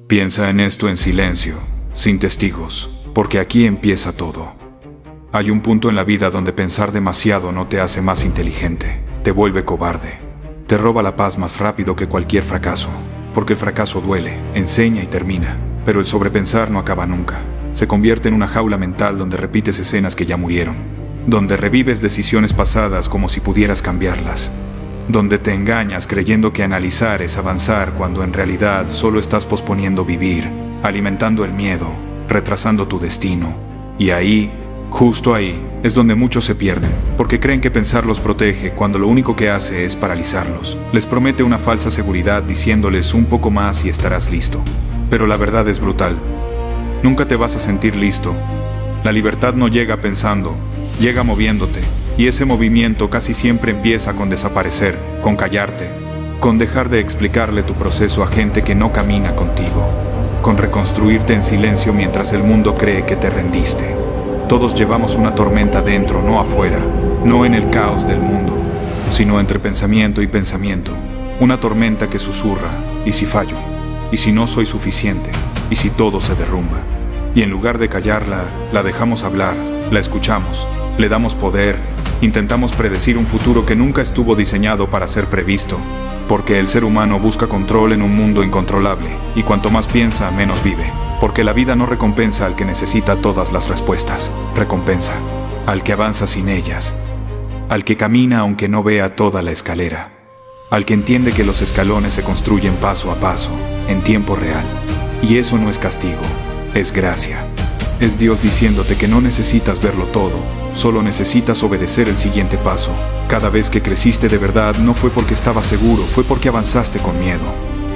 Piensa en esto en silencio, sin testigos, porque aquí empieza todo. Hay un punto en la vida donde pensar demasiado no te hace más inteligente, te vuelve cobarde, te roba la paz más rápido que cualquier fracaso, porque el fracaso duele, enseña y termina, pero el sobrepensar no acaba nunca. Se convierte en una jaula mental donde repites escenas que ya murieron, donde revives decisiones pasadas como si pudieras cambiarlas, donde te engañas creyendo que analizar es avanzar cuando en realidad solo estás posponiendo vivir, alimentando el miedo, retrasando tu destino. Y ahí, justo ahí, es donde muchos se pierden, porque creen que pensar los protege cuando lo único que hace es paralizarlos. Les promete una falsa seguridad diciéndoles un poco más y estarás listo. Pero la verdad es brutal. Nunca te vas a sentir listo. La libertad no llega pensando, llega moviéndote, y ese movimiento casi siempre empieza con desaparecer, con callarte, con dejar de explicarle tu proceso a gente que no camina contigo, con reconstruirte en silencio mientras el mundo cree que te rendiste. Todos llevamos una tormenta dentro, no afuera, no en el caos del mundo, sino entre pensamiento y pensamiento. Una tormenta que susurra, ¿y si fallo? ¿Y si no soy suficiente? ¿Y si todo se derrumba? Y en lugar de callarla, la dejamos hablar, la escuchamos, le damos poder, intentamos predecir un futuro que nunca estuvo diseñado para ser previsto, porque el ser humano busca control en un mundo incontrolable, y cuanto más piensa, menos vive. Porque la vida no recompensa al que necesita todas las respuestas, recompensa al que avanza sin ellas, al que camina aunque no vea toda la escalera, al que entiende que los escalones se construyen paso a paso, en tiempo real. Y eso no es castigo, es gracia. Es Dios diciéndote que no necesitas verlo todo, solo necesitas obedecer el siguiente paso. Cada vez que creciste de verdad no fue porque estabas seguro, fue porque avanzaste con miedo,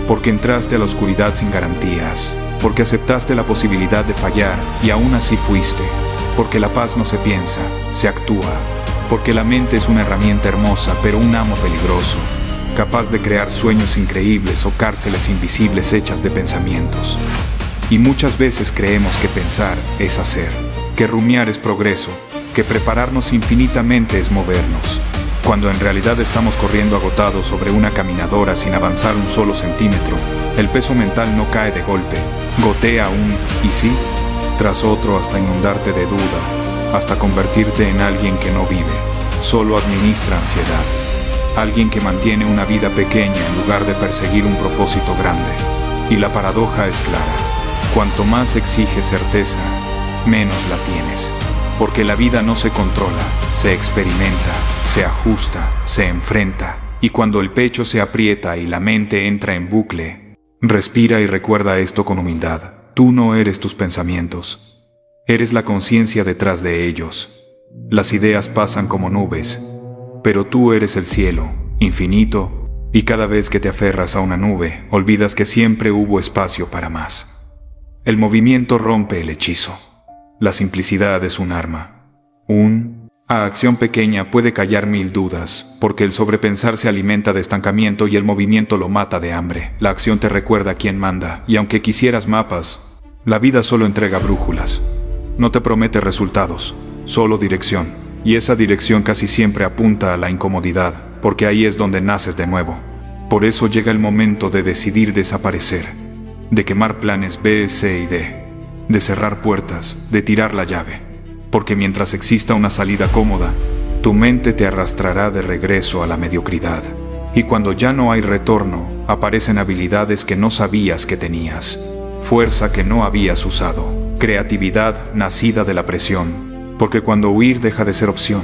porque entraste a la oscuridad sin garantías, porque aceptaste la posibilidad de fallar y aún así fuiste, porque la paz no se piensa, se actúa, porque la mente es una herramienta hermosa pero un amo peligroso, capaz de crear sueños increíbles o cárceles invisibles hechas de pensamientos. Y muchas veces creemos que pensar es hacer, que rumiar es progreso, que prepararnos infinitamente es movernos, cuando en realidad estamos corriendo agotados sobre una caminadora sin avanzar un solo centímetro. El peso mental no cae de golpe, gotea un ¿y sí? Tras otro hasta inundarte de duda, hasta convertirte en alguien que no vive, solo administra ansiedad, alguien que mantiene una vida pequeña en lugar de perseguir un propósito grande. Y la paradoja es clara. Cuanto más exiges certeza, menos la tienes. Porque la vida no se controla, se experimenta, se ajusta, se enfrenta. Y cuando el pecho se aprieta y la mente entra en bucle, respira y recuerda esto con humildad. Tú no eres tus pensamientos. Eres la conciencia detrás de ellos. Las ideas pasan como nubes, pero tú eres el cielo, infinito, y cada vez que te aferras a una nube, olvidas que siempre hubo espacio para más. El movimiento rompe el hechizo. La simplicidad es un arma. A acción pequeña puede callar 1000 dudas, porque el sobrepensar se alimenta de estancamiento y el movimiento lo mata de hambre. La acción te recuerda quién manda, y aunque quisieras mapas, la vida solo entrega brújulas. No te promete resultados, solo dirección. Y esa dirección casi siempre apunta a la incomodidad, porque ahí es donde naces de nuevo. Por eso llega el momento de decidir desaparecer, de quemar planes B, C y D, de cerrar puertas, de tirar la llave, porque mientras exista una salida cómoda, tu mente te arrastrará de regreso a la mediocridad. Y cuando ya no hay retorno, aparecen habilidades que no sabías que tenías, fuerza que no habías usado, creatividad nacida de la presión, porque cuando huir deja de ser opción,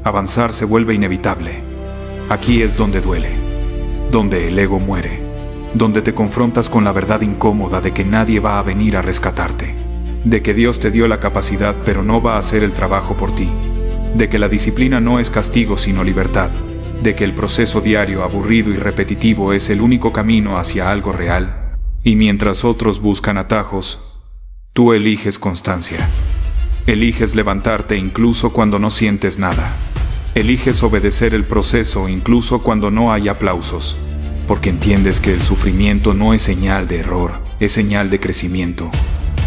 avanzar se vuelve inevitable. Aquí es donde duele, donde el ego muere, donde te confrontas con la verdad incómoda de que nadie va a venir a rescatarte, de que Dios te dio la capacidad pero no va a hacer el trabajo por ti, de que la disciplina no es castigo sino libertad, de que el proceso diario, aburrido y repetitivo es el único camino hacia algo real, y mientras otros buscan atajos, tú eliges constancia, eliges levantarte incluso cuando no sientes nada, eliges obedecer el proceso incluso cuando no hay aplausos, porque entiendes que el sufrimiento no es señal de error, es señal de crecimiento,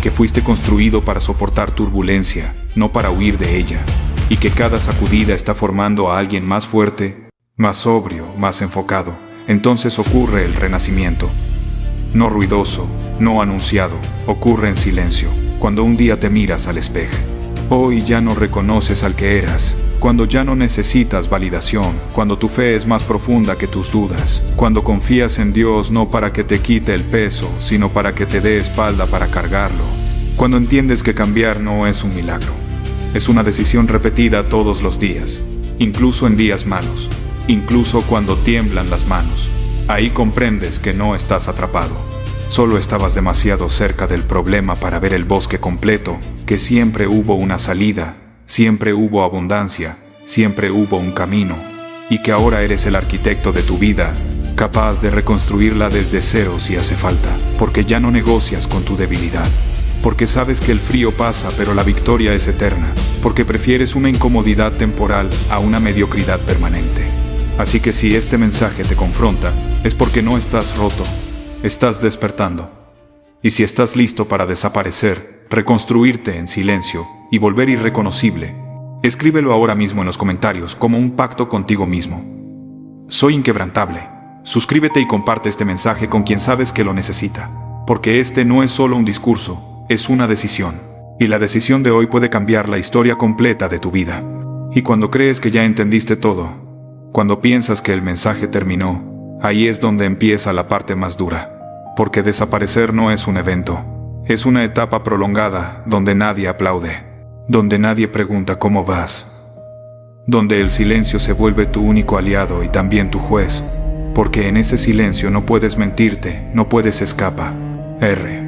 que fuiste construido para soportar turbulencia, no para huir de ella, y que cada sacudida está formando a alguien más fuerte, más sobrio, más enfocado. Entonces ocurre el renacimiento. no ruidoso, no anunciado, ocurre en silencio, cuando un día te miras al espejo. Hoy ya no reconoces al que eras, cuando ya no necesitas validación, cuando tu fe es más profunda que tus dudas, cuando confías en Dios no para que te quite el peso, sino para que te dé espalda para cargarlo, cuando entiendes que cambiar no es un milagro, es una decisión repetida todos los días, incluso en días malos, incluso cuando tiemblan las manos. Ahí comprendes que no estás atrapado. Solo estabas demasiado cerca del problema para ver el bosque completo, que siempre hubo una salida, siempre hubo abundancia, siempre hubo un camino, y que ahora eres el arquitecto de tu vida, capaz de reconstruirla desde cero si hace falta, porque ya no negocias con tu debilidad, porque sabes que el frío pasa pero la victoria es eterna, porque prefieres una incomodidad temporal a una mediocridad permanente. Así que si este mensaje te confronta, es porque no estás roto, estás despertando. Y si estás listo para desaparecer, reconstruirte en silencio y volver irreconocible, escríbelo ahora mismo en los comentarios como un pacto contigo mismo. Soy inquebrantable. Suscríbete y comparte este mensaje con quien sabes que lo necesita, porque este no es solo un discurso, es una decisión. Y la decisión de hoy puede cambiar la historia completa de tu vida. Y cuando crees que ya entendiste todo, cuando piensas que el mensaje terminó, ahí es donde empieza la parte más dura. Porque desaparecer no es un evento, es una etapa prolongada donde nadie aplaude, donde nadie pregunta cómo vas, donde el silencio se vuelve tu único aliado y también tu juez, porque en ese silencio no puedes mentirte, no puedes escapar.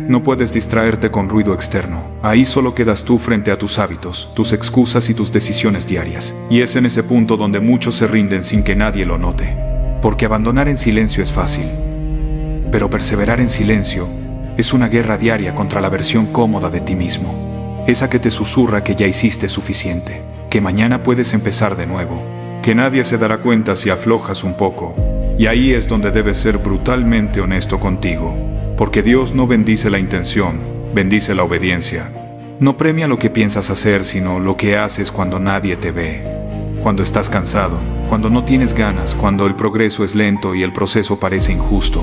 No puedes distraerte con ruido externo. Ahí solo quedas tú frente a tus hábitos, tus excusas y tus decisiones diarias. Y es en ese punto donde muchos se rinden sin que nadie lo note. Porque abandonar en silencio es fácil. Pero perseverar en silencio es una guerra diaria contra la versión cómoda de ti mismo. Esa que te susurra que ya hiciste suficiente, que mañana puedes empezar de nuevo, que nadie se dará cuenta si aflojas un poco. Y ahí es donde debes ser brutalmente honesto contigo. Porque Dios no bendice la intención, bendice la obediencia. No premia lo que piensas hacer, sino lo que haces cuando nadie te ve. Cuando estás cansado, cuando no tienes ganas, cuando el progreso es lento y el proceso parece injusto.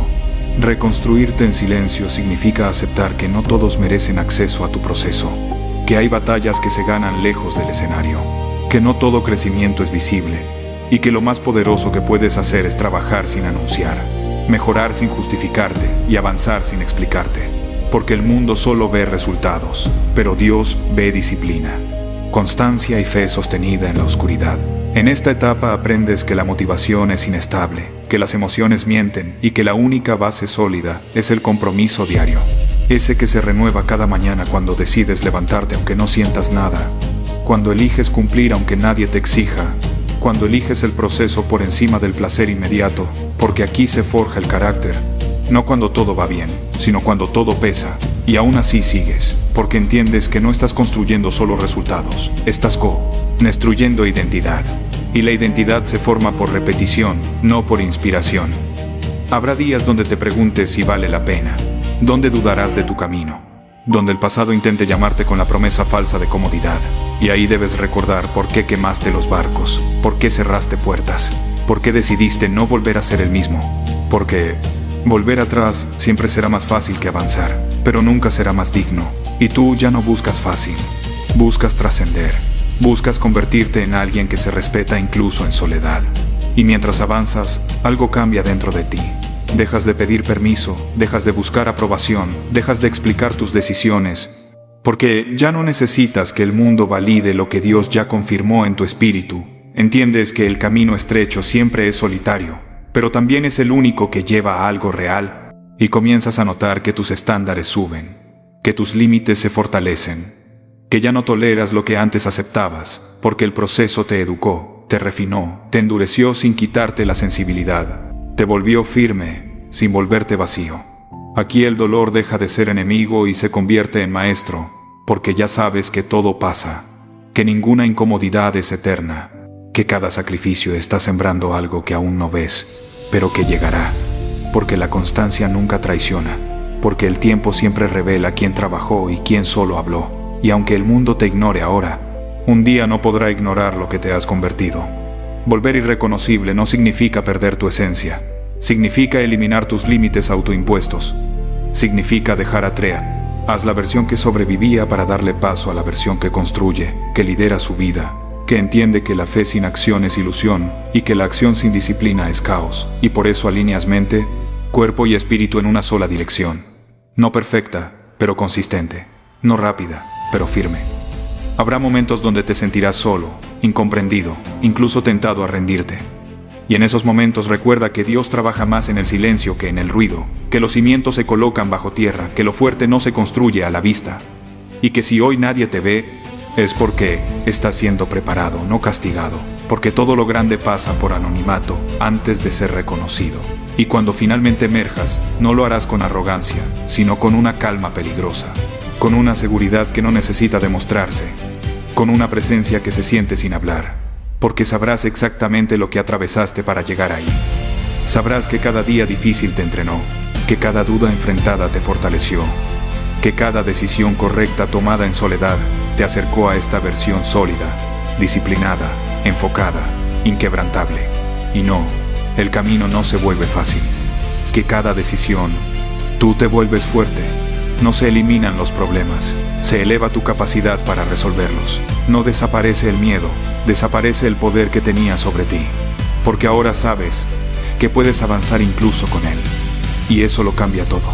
Reconstruirte en silencio significa aceptar que no todos merecen acceso a tu proceso, que hay batallas que se ganan lejos del escenario, que no todo crecimiento es visible, y que lo más poderoso que puedes hacer es trabajar sin anunciar. Mejorar sin justificarte y avanzar sin explicarte, porque el mundo solo ve resultados, pero Dios ve disciplina, constancia y fe sostenida en la oscuridad. En esta etapa aprendes que la motivación es inestable, que las emociones mienten y que la única base sólida es el compromiso diario, ese que se renueva cada mañana cuando decides levantarte aunque no sientas nada, cuando eliges cumplir aunque nadie te exija, cuando eliges el proceso por encima del placer inmediato, porque aquí se forja el carácter, no cuando todo va bien, sino cuando todo pesa, y aún así sigues, porque entiendes que no estás construyendo solo resultados, estás construyendo identidad, y la identidad se forma por repetición, no por inspiración. Habrá días donde te preguntes si vale la pena, donde dudarás de tu camino, donde el pasado intente llamarte con la promesa falsa de comodidad. Y ahí debes recordar por qué quemaste los barcos, por qué cerraste puertas, por qué decidiste no volver a ser el mismo. Porque volver atrás siempre será más fácil que avanzar, pero nunca será más digno. Y tú ya no buscas fácil, buscas trascender, buscas convertirte en alguien que se respeta incluso en soledad. Y mientras avanzas, algo cambia dentro de ti. Dejas de pedir permiso, dejas de buscar aprobación, dejas de explicar tus decisiones, porque ya no necesitas que el mundo valide lo que Dios ya confirmó en tu espíritu. Entiendes que el camino estrecho siempre es solitario, pero también es el único que lleva a algo real, y comienzas a notar que tus estándares suben, que tus límites se fortalecen, que ya no toleras lo que antes aceptabas, porque el proceso te educó, te refinó, te endureció sin quitarte la sensibilidad, te volvió firme, sin volverte vacío. Aquí el dolor deja de ser enemigo y se convierte en maestro, porque ya sabes que todo pasa, que ninguna incomodidad es eterna, que cada sacrificio está sembrando algo que aún no ves, pero que llegará, porque la constancia nunca traiciona, porque el tiempo siempre revela quién trabajó y quién solo habló, y aunque el mundo te ignore ahora, un día no podrá ignorar lo que te has convertido. Volver irreconocible no significa perder tu esencia, significa eliminar tus límites autoimpuestos, significa dejar Atrea. Haz la versión que sobrevivía para darle paso a la versión que construye, que lidera su vida, que entiende que la fe sin acción es ilusión y que la acción sin disciplina es caos, y por eso alineas mente, cuerpo y espíritu en una sola dirección. No perfecta, pero consistente. No rápida, pero firme. Habrá momentos donde te sentirás solo, incomprendido, incluso tentado a rendirte. Y en esos momentos recuerda que Dios trabaja más en el silencio que en el ruido, que los cimientos se colocan bajo tierra, que lo fuerte no se construye a la vista, y que si hoy nadie te ve, es porque estás siendo preparado, no castigado, porque todo lo grande pasa por anonimato antes de ser reconocido. Y cuando finalmente emerjas, no lo harás con arrogancia, sino con una calma peligrosa, con una seguridad que no necesita demostrarse, con una presencia que se siente sin hablar, porque sabrás exactamente lo que atravesaste para llegar ahí. Sabrás que cada día difícil te entrenó, que cada duda enfrentada te fortaleció, que cada decisión correcta tomada en soledad te acercó a esta versión sólida, disciplinada, enfocada, inquebrantable. Y no, el camino no se vuelve fácil. Que cada decisión, tú te vuelves fuerte. No se eliminan los problemas, se eleva tu capacidad para resolverlos. No desaparece el miedo, desaparece el poder que tenías sobre ti. Porque ahora sabes que puedes avanzar incluso con él. Y eso lo cambia todo.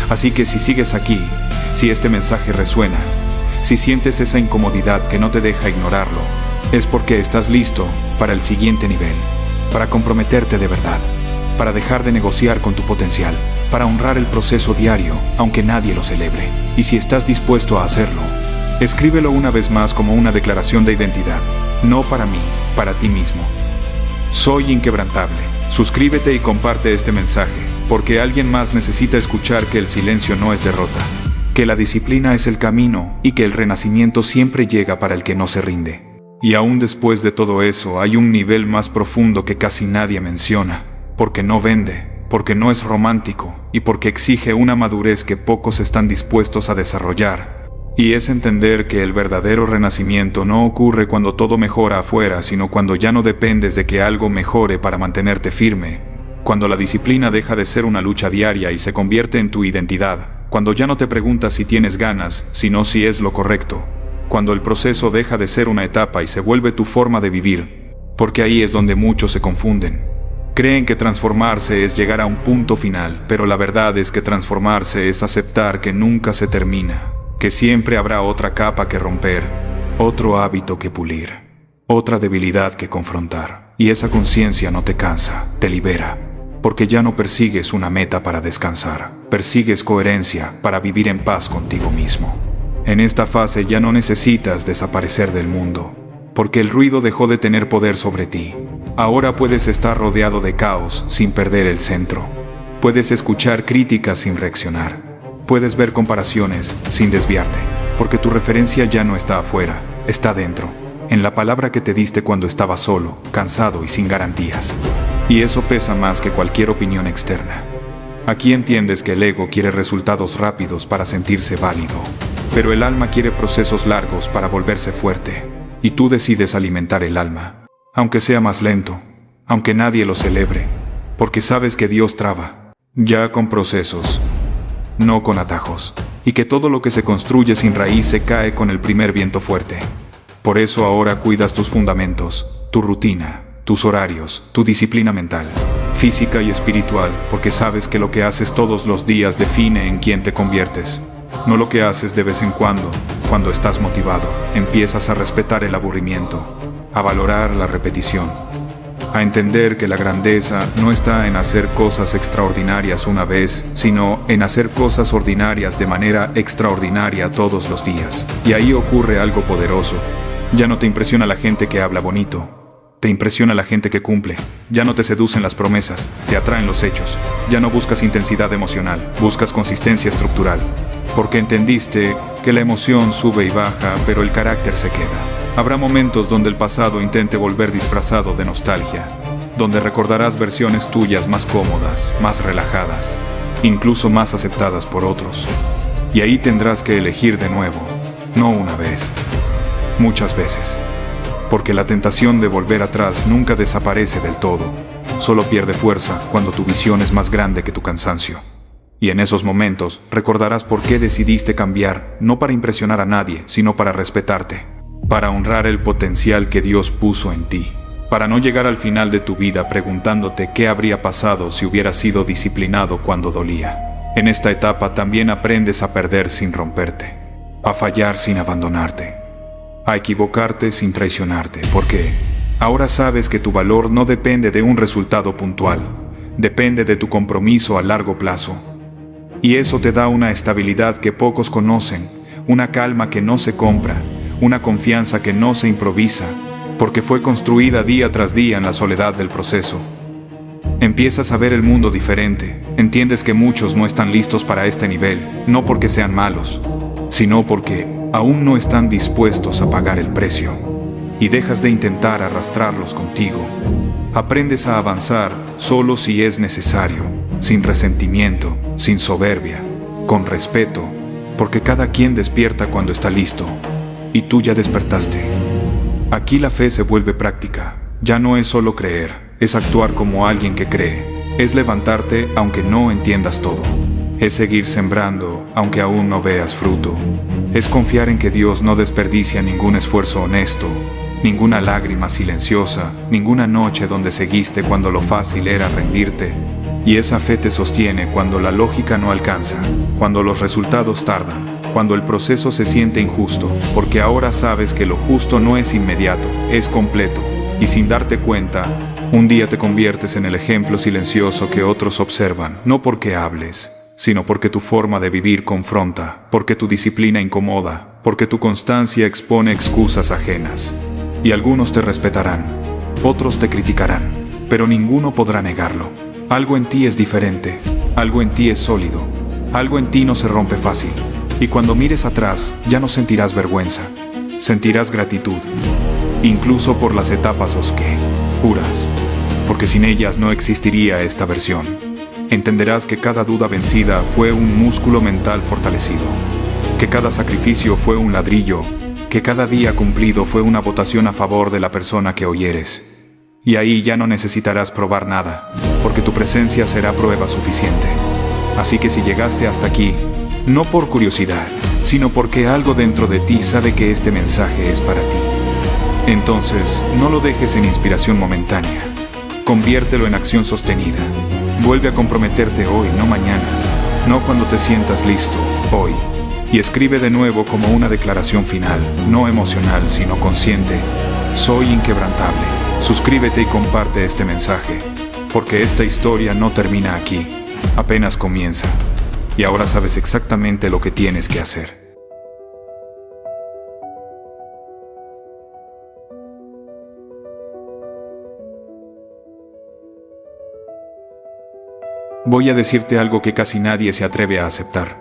Así que si sigues aquí, si este mensaje resuena, si sientes esa incomodidad que no te deja ignorarlo, es porque estás listo para el siguiente nivel, para comprometerte de verdad, para dejar de negociar con tu potencial, para honrar el proceso diario, aunque nadie lo celebre. Y si estás dispuesto a hacerlo, escríbelo una vez más como una declaración de identidad, no para mí, para ti mismo. Soy inquebrantable. Suscríbete y comparte este mensaje, porque alguien más necesita escuchar que el silencio no es derrota, que la disciplina es el camino y que el renacimiento siempre llega para el que no se rinde. Y aún después de todo eso hay un nivel más profundo que casi nadie menciona, porque no vende, porque no es romántico y porque exige una madurez que pocos están dispuestos a desarrollar. Y es entender que el verdadero renacimiento no ocurre cuando todo mejora afuera, sino cuando ya no dependes de que algo mejore para mantenerte firme, cuando la disciplina deja de ser una lucha diaria y se convierte en tu identidad, cuando ya no te preguntas si tienes ganas, sino si es lo correcto, cuando el proceso deja de ser una etapa y se vuelve tu forma de vivir, porque ahí es donde muchos se confunden. Creen que transformarse es llegar a un punto final, pero la verdad es que transformarse es aceptar que nunca se termina, que siempre habrá otra capa que romper, otro hábito que pulir, otra debilidad que confrontar. Y esa conciencia no te cansa, te libera, porque ya no persigues una meta para descansar, persigues coherencia para vivir en paz contigo mismo. En esta fase ya no necesitas desaparecer del mundo, porque el ruido dejó de tener poder sobre ti. Ahora puedes estar rodeado de caos sin perder el centro. Puedes escuchar críticas sin reaccionar. Puedes ver comparaciones sin desviarte, porque tu referencia ya no está afuera, está dentro, en la palabra que te diste cuando estabas solo, cansado y sin garantías. Y eso pesa más que cualquier opinión externa. Aquí entiendes que el ego quiere resultados rápidos para sentirse válido, pero el alma quiere procesos largos para volverse fuerte, y tú decides alimentar el alma, aunque sea más lento, aunque nadie lo celebre, porque sabes que Dios traba, ya con procesos, no con atajos, y que todo lo que se construye sin raíz se cae con el primer viento fuerte. Por eso ahora cuidas tus fundamentos, tu rutina, tus horarios, tu disciplina mental, física y espiritual, porque sabes que lo que haces todos los días define en quién te conviertes. No lo que haces de vez en cuando estás motivado, empiezas a respetar el aburrimiento, a valorar la repetición, a entender que la grandeza no está en hacer cosas extraordinarias una vez, sino en hacer cosas ordinarias de manera extraordinaria todos los días. Y ahí ocurre algo poderoso. Ya no te impresiona la gente que habla bonito. Te impresiona la gente que cumple. Ya no te seducen las promesas, te atraen los hechos. Ya no buscas intensidad emocional, buscas consistencia estructural. Porque entendiste que la emoción sube y baja, pero el carácter se queda. Habrá momentos donde el pasado intente volver disfrazado de nostalgia, donde recordarás versiones tuyas más cómodas, más relajadas, incluso más aceptadas por otros. Y ahí tendrás que elegir de nuevo, no una vez, muchas veces. Porque la tentación de volver atrás nunca desaparece del todo, solo pierde fuerza cuando tu visión es más grande que tu cansancio. Y en esos momentos recordarás por qué decidiste cambiar, no para impresionar a nadie, sino para respetarte, para honrar el potencial que Dios puso en ti, para no llegar al final de tu vida preguntándote qué habría pasado si hubieras sido disciplinado cuando dolía. En esta etapa también aprendes a perder sin romperte, a fallar sin abandonarte, a equivocarte sin traicionarte, porque ahora sabes que tu valor no depende de un resultado puntual, depende de tu compromiso a largo plazo. Y eso te da una estabilidad que pocos conocen, una calma que no se compra, una confianza que no se improvisa, porque fue construida día tras día en la soledad del proceso. Empiezas a ver el mundo diferente, entiendes que muchos no están listos para este nivel, no porque sean malos, sino porque aún no están dispuestos a pagar el precio. Y dejas de intentar arrastrarlos contigo. Aprendes a avanzar solo si es necesario, sin resentimiento, sin soberbia, con respeto, porque cada quien despierta cuando está listo, y tú ya despertaste. Aquí la fe se vuelve práctica, ya no es solo creer, es actuar como alguien que cree, es levantarte aunque no entiendas todo, es seguir sembrando aunque aún no veas fruto, es confiar en que Dios no desperdicia ningún esfuerzo honesto, ninguna lágrima silenciosa, ninguna noche donde seguiste cuando lo fácil era rendirte. Y esa fe te sostiene cuando la lógica no alcanza, cuando los resultados tardan, cuando el proceso se siente injusto, porque ahora sabes que lo justo no es inmediato, es completo, y sin darte cuenta, un día te conviertes en el ejemplo silencioso que otros observan, no porque hables, sino porque tu forma de vivir confronta, porque tu disciplina incomoda, porque tu constancia expone excusas ajenas. Y algunos te respetarán, otros te criticarán, pero ninguno podrá negarlo. Algo en ti es diferente, algo en ti es sólido, algo en ti no se rompe fácil. Y cuando mires atrás, ya no sentirás vergüenza, sentirás gratitud, incluso por las etapas oscuras, porque sin ellas no existiría esta versión. Entenderás que cada duda vencida fue un músculo mental fortalecido, que cada sacrificio fue un ladrillo, que cada día cumplido fue una votación a favor de la persona que hoy eres. Y ahí ya no necesitarás probar nada, porque tu presencia será prueba suficiente. Así que si llegaste hasta aquí, no por curiosidad, sino porque algo dentro de ti sabe que este mensaje es para ti. Entonces, no lo dejes en inspiración momentánea. Conviértelo en acción sostenida. Vuelve a comprometerte hoy, no mañana, no cuando te sientas listo, hoy. Y escribe de nuevo como una declaración final, no emocional, sino consciente. Soy inquebrantable. Suscríbete y comparte este mensaje, porque esta historia no termina aquí, apenas comienza. Y ahora sabes exactamente lo que tienes que hacer. Voy a decirte algo que casi nadie se atreve a aceptar.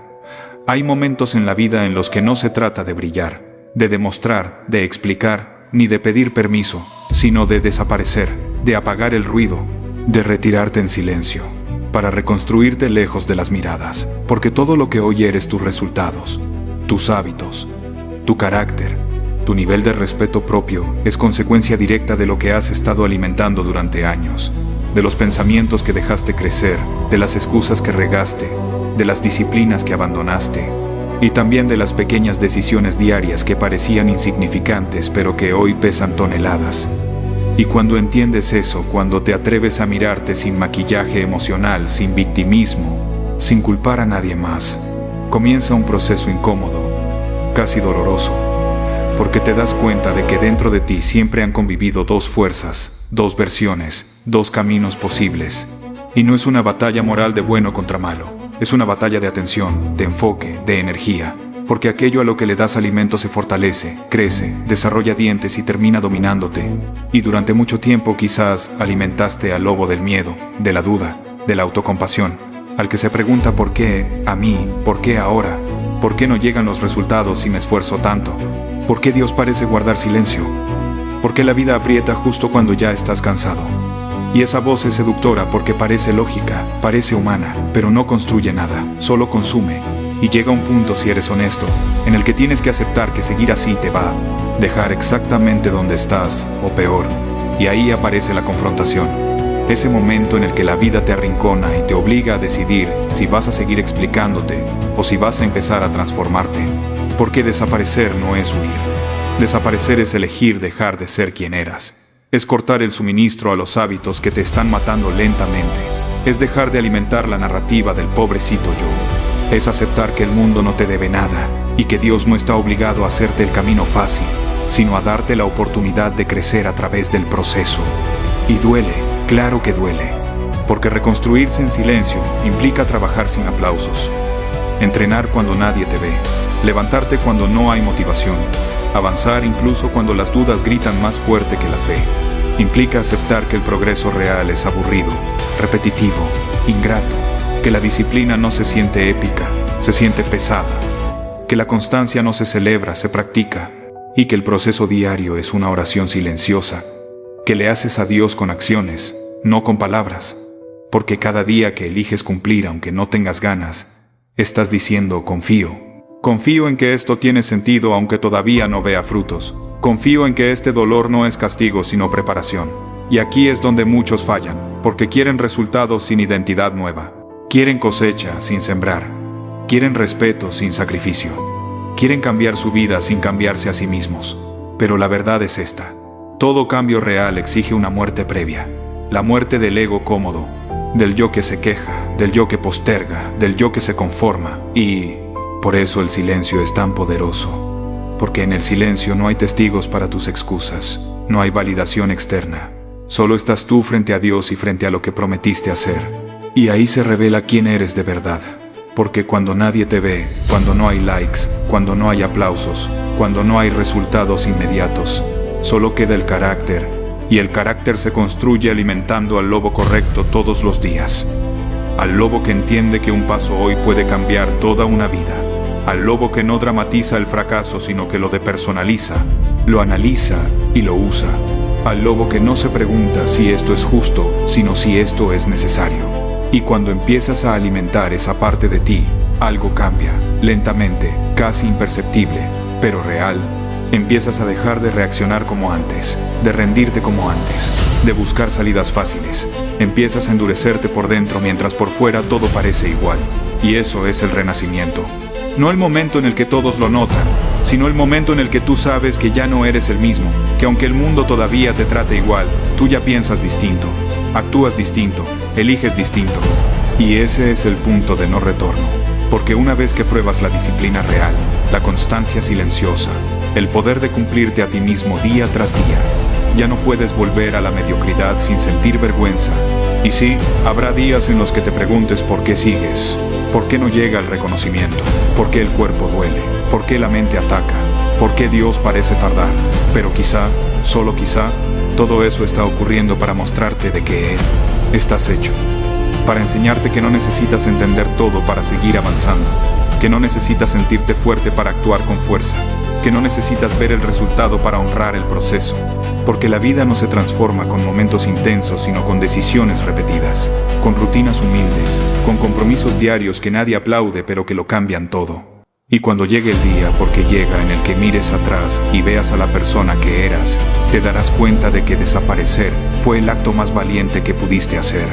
Hay momentos en la vida en los que no se trata de brillar, de demostrar, de explicar, ni de pedir permiso, sino de desaparecer, de apagar el ruido, de retirarte en silencio, para reconstruirte lejos de las miradas, porque todo lo que hoy eres, tus resultados, tus hábitos, tu carácter, tu nivel de respeto propio, es consecuencia directa de lo que has estado alimentando durante años, de los pensamientos que dejaste crecer, de las excusas que regaste, de las disciplinas que abandonaste, y también de las pequeñas decisiones diarias que parecían insignificantes pero que hoy pesan toneladas. Y cuando entiendes eso, cuando te atreves a mirarte sin maquillaje emocional, sin victimismo, sin culpar a nadie más, comienza un proceso incómodo, casi doloroso, porque te das cuenta de que dentro de ti siempre han convivido dos fuerzas, dos versiones, dos caminos posibles. Y no es una batalla moral de bueno contra malo. Es una batalla de atención, de enfoque, de energía, porque aquello a lo que le das alimento se fortalece, crece, desarrolla dientes y termina dominándote. Y durante mucho tiempo quizás alimentaste al lobo del miedo, de la duda, de la autocompasión, al que se pregunta por qué a mí, por qué ahora, por qué no llegan los resultados si me esfuerzo tanto, por qué Dios parece guardar silencio, por qué la vida aprieta justo cuando ya estás cansado. Y esa voz es seductora porque parece lógica, parece humana, pero no construye nada, solo consume. Y llega un punto, si eres honesto, en el que tienes que aceptar que seguir así te va a dejar exactamente donde estás, o peor. Y ahí aparece la confrontación. ese momento en el que la vida te arrincona y te obliga a decidir si vas a seguir explicándote o si vas a empezar a transformarte. Porque desaparecer no es huir. Desaparecer es elegir dejar de ser quien eras. Es cortar el suministro a los hábitos que te están matando lentamente. Es dejar de alimentar la narrativa del pobrecito yo. Es aceptar que el mundo no te debe nada y que Dios no está obligado a hacerte el camino fácil, sino a darte la oportunidad de crecer a través del proceso. Y duele, claro que duele, porque reconstruirse en silencio implica trabajar sin aplausos, entrenar cuando nadie te ve, levantarte cuando no hay motivación, avanzar incluso cuando las dudas gritan más fuerte que la fe. Implica aceptar que el progreso real es aburrido, repetitivo, ingrato, que la disciplina no se siente épica, se siente pesada, que la constancia no se celebra, se practica, y que el proceso diario es una oración silenciosa, que le haces a Dios con acciones, no con palabras, porque cada día que eliges cumplir aunque no tengas ganas, estás diciendo confío. Confío en que esto tiene sentido aunque todavía no vea frutos. Confío en que este dolor no es castigo sino preparación. Y aquí es donde muchos fallan, porque quieren resultados sin identidad nueva. Quieren cosecha sin sembrar. Quieren respeto sin sacrificio. Quieren cambiar su vida sin cambiarse a sí mismos. Pero la verdad es esta. Todo cambio real exige una muerte previa. La muerte del ego cómodo, del yo que se queja, del yo que posterga, del yo que se conforma. Y por eso el silencio es tan poderoso. Porque en el silencio no hay testigos para tus excusas, no hay validación externa. Solo estás tú frente a Dios y frente a lo que prometiste hacer. Y ahí se revela quién eres de verdad. Porque cuando nadie te ve, cuando no hay likes, cuando no hay aplausos, cuando no hay resultados inmediatos, solo queda el carácter, y el carácter se construye alimentando al lobo correcto todos los días. Al lobo que entiende que un paso hoy puede cambiar toda una vida. Al lobo que no dramatiza el fracaso, sino que lo depersonaliza, lo analiza y lo usa. Al lobo que no se pregunta si esto es justo, sino si esto es necesario. Y cuando empiezas a alimentar esa parte de ti, algo cambia, lentamente, casi imperceptible, pero real. Empiezas a dejar de reaccionar como antes, de rendirte como antes, de buscar salidas fáciles. Empiezas a endurecerte por dentro mientras por fuera todo parece igual. Y eso es el renacimiento. No el momento en el que todos lo notan, sino el momento en el que tú sabes que ya no eres el mismo, que aunque el mundo todavía te trate igual, tú ya piensas distinto, actúas distinto, eliges distinto. Y ese es el punto de no retorno. Porque una vez que pruebas la disciplina real, la constancia silenciosa, el poder de cumplirte a ti mismo día tras día, ya no puedes volver a la mediocridad sin sentir vergüenza. Y sí, habrá días en los que te preguntes por qué sigues, por qué no llega el reconocimiento, por qué el cuerpo duele, por qué la mente ataca, por qué Dios parece tardar. Pero quizá, solo quizá, todo eso está ocurriendo para mostrarte de que estás hecho. Para enseñarte que no necesitas entender todo para seguir avanzando, que no necesitas sentirte fuerte para actuar con fuerza, que no necesitas ver el resultado para honrar el proceso, porque la vida no se transforma con momentos intensos, sino con decisiones repetidas, con rutinas humildes, con compromisos diarios que nadie aplaude pero que lo cambian todo. Y cuando llegue el día, porque llega, en el que mires atrás y veas a la persona que eras, te darás cuenta de que desaparecer fue el acto más valiente que pudiste hacer.